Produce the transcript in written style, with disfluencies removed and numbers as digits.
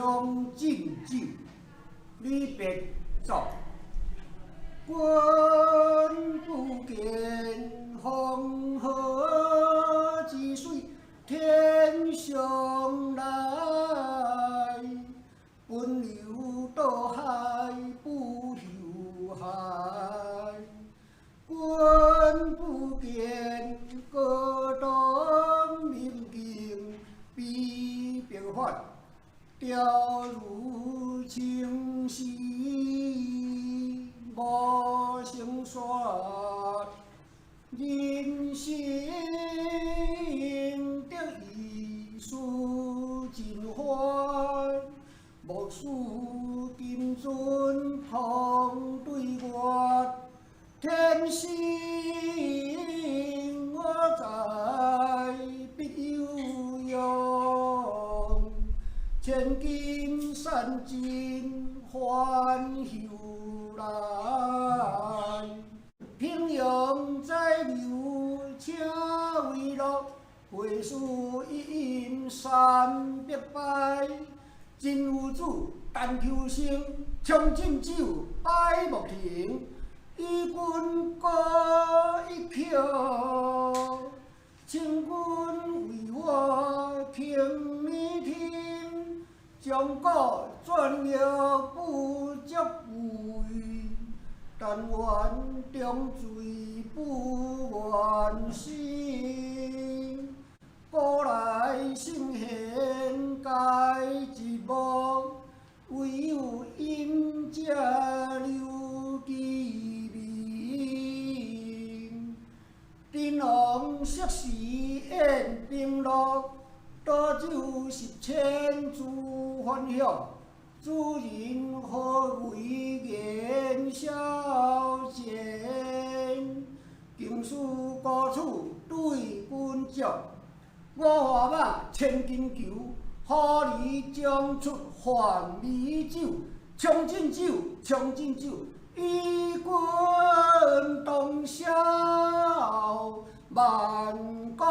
将进酒，离别走。君不见黄河之水天上来，奔流到海不休海。君不见高堂明镜比白发，调如青丝无成雪。人生得意须尽欢，莫使金樽空对月。天生我材必有用，千金散尽还休来。平庸在流，且为乐，会使一饮三百杯。真有主，但求生，将进酒，摆莫停。与君歌一曲，请君为我倾耳听。将古转药不足贵，但愿重罪不愿心。古来圣贤皆一无，唯有阴者留其。珍王昔时宴冰露，倒酒十千诸欢笑。主人何为言少钱？经史高处对君酌。我华马千金裘，好礼将出换美酒。将进酒，将进酒。与君同销万古。